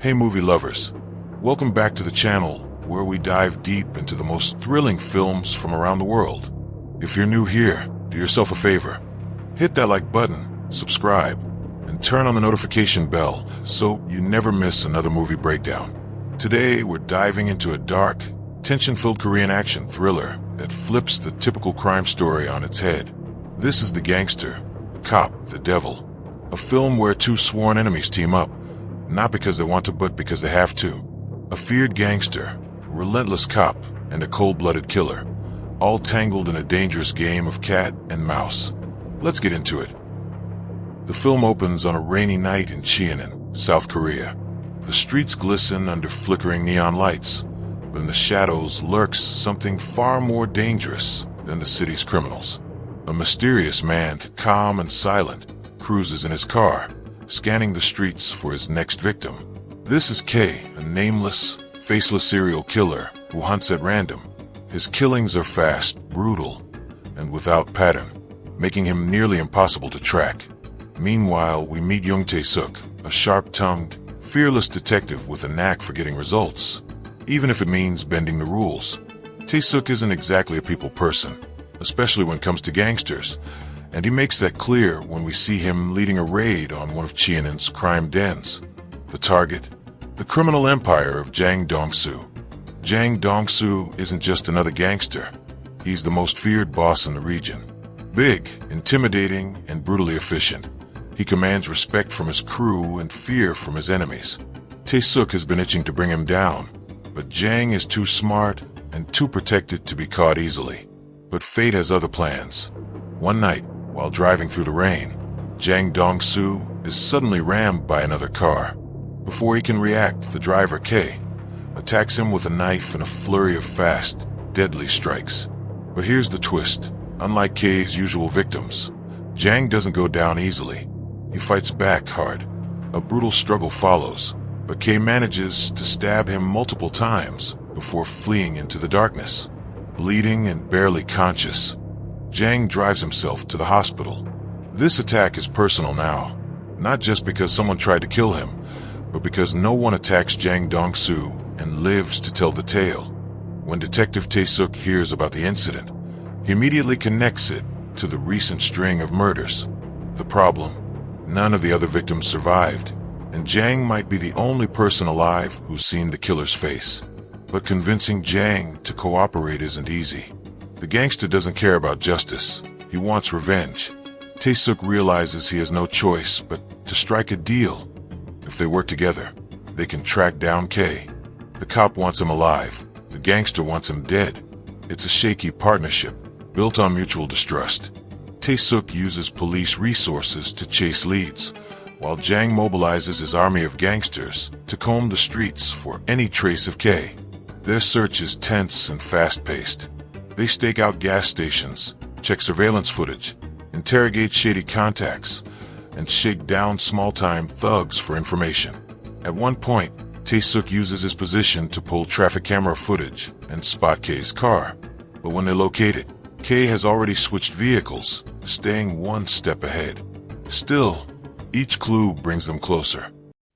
Hey movie lovers, welcome back to the channel where we dive deep into the most thrilling films from around the world. If you're new here, do yourself a favor. Hit that like button, subscribe, and turn on the notification bell so you never miss another movie breakdown. Today we're diving into a dark, tension-filled Korean action thriller that flips the typical crime story on its head. This is The Gangster, the cop, the devil, a film where two sworn enemies team up, not because they want to but because they have to. A feared gangster, a relentless cop, and a cold-blooded killer, all tangled in a dangerous game of cat and mouse. Let's get into it. The film opens on a rainy night in Cheonan, South Korea. The streets glisten under flickering neon lights, but in the shadows lurks something far more dangerous than the city's criminals. A mysterious man, calm and silent, cruises in his car, scanning the streets for his next victim. This is K, a nameless, faceless serial killer who hunts at random. His killings are fast, brutal, and without pattern, making him nearly impossible to track. Meanwhile, we meet young Tae-suk, a sharp-tongued, fearless detective with a knack for getting results, even if it means bending the rules. Tae-suk isn't exactly a people person, especially when it comes to gangsters, and he makes that clear when we see him leading a raid on one of Cheonan's crime dens. The target? The criminal empire of Jang Dong Su. Jang Dong Su isn't just another gangster. He's the most feared boss in the region. Big, intimidating, and brutally efficient. He commands respect from his crew and fear from his enemies. Tae-suk has been itching to bring him down, but Jang is too smart and too protected to be caught easily. But fate has other plans. One night, while driving through the rain, Jang Dong Su is suddenly rammed by another car. Before he can react, the driver, K, attacks him with a knife in a flurry of fast, deadly strikes. But here's the twist. Unlike K's usual victims, Jang doesn't go down easily. He fights back hard. A brutal struggle follows, but K manages to stab him multiple times before fleeing into the darkness. Bleeding and barely conscious, Jang drives himself to the hospital. This attack is personal now, not just because someone tried to kill him, but because no one attacks Jang Dong Su and lives to tell the tale. When Detective Tae-suk hears about the incident, he immediately connects it to the recent string of murders. The problem? None of the other victims survived, and Jang might be the only person alive who's seen the killer's face. But convincing Jang to cooperate isn't easy. The gangster doesn't care about justice. He wants revenge. Tae-suk realizes he has no choice but to strike a deal. If they work together, they can track down K. The cop wants him alive. The gangster wants him dead. It's a shaky partnership, built on mutual distrust. Tae-suk uses police resources to chase leads, while Jang mobilizes his army of gangsters to comb the streets for any trace of K. Their search is tense and fast-paced. They stake out gas stations, check surveillance footage, interrogate shady contacts, and shake down small-time thugs for information. At one point, Tae-suk uses his position to pull traffic camera footage and spot K's car. But when they locate it, K has already switched vehicles, staying one step ahead. Still, each clue brings them closer.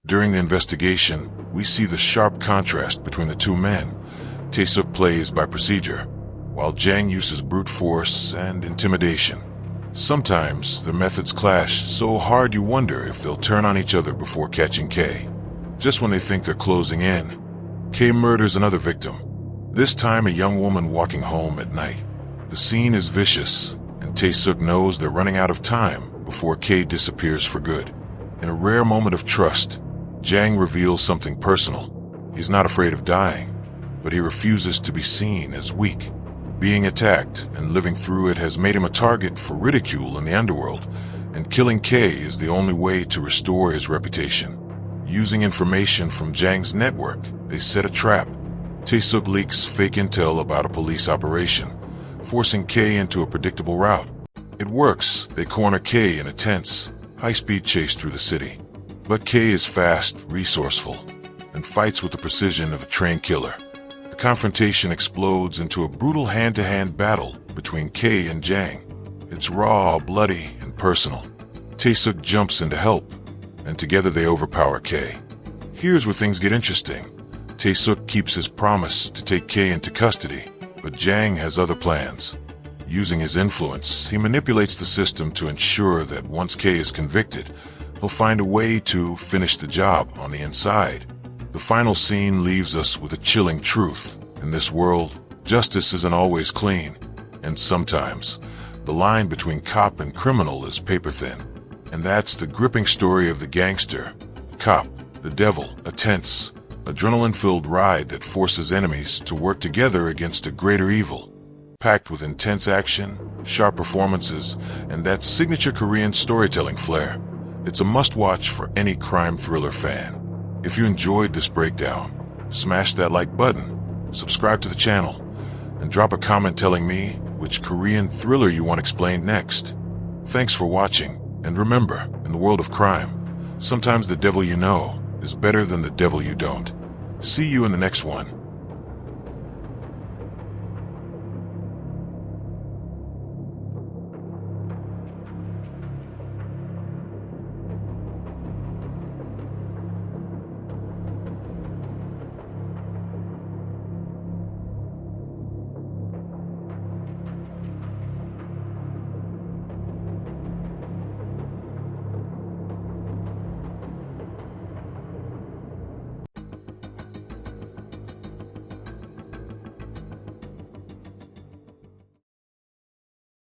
During the investigation, we see the sharp contrast between the two men. Tae-suk plays by procedure, while Jang uses brute force and intimidation. Sometimes their methods clash so hard you wonder if they'll turn on each other before catching K. Just when they think they're closing in, K murders another victim, this time a young woman walking home at night. The scene is vicious, and Tae-suk knows they're running out of time before K disappears for good. In a rare moment of trust, Jang reveals something personal. He's not afraid of dying, but he refuses to be seen as weak. Being attacked and living through it has made him a target for ridicule in the underworld, and killing K is the only way to restore his reputation. Using information from Jang's network, they set a trap. Tae-suk leaks fake intel about a police operation, forcing K into a predictable route. It works. They corner K in a tense, high-speed chase through the city. But K is fast, resourceful, and fights with the precision of a trained killer. The confrontation explodes into a brutal hand-to-hand battle between K and Jang. It's raw, bloody, and personal. Tae-suk jumps in to help, and together they overpower K. Here's where things get interesting. Tae-suk keeps his promise to take Kay into custody, but Jang has other plans. Using his influence, he manipulates the system to ensure that once Kay is convicted, he'll find a way to finish the job on the inside. The final scene leaves us with a chilling truth. In this world, justice isn't always clean, and sometimes the line between cop and criminal is paper-thin. And that's the gripping story of the gangster, the cop, the devil, a tense, adrenaline-filled ride that forces enemies to work together against a greater evil. Packed with intense action, sharp performances, and that signature Korean storytelling flair, it's a must-watch for any crime thriller fan. If you enjoyed this breakdown, smash that like button, subscribe to the channel, and drop a comment telling me which Korean thriller you want explained next. Thanks for watching, and remember, in the world of crime, sometimes the devil you know is better than the devil you don't. See you in the next one.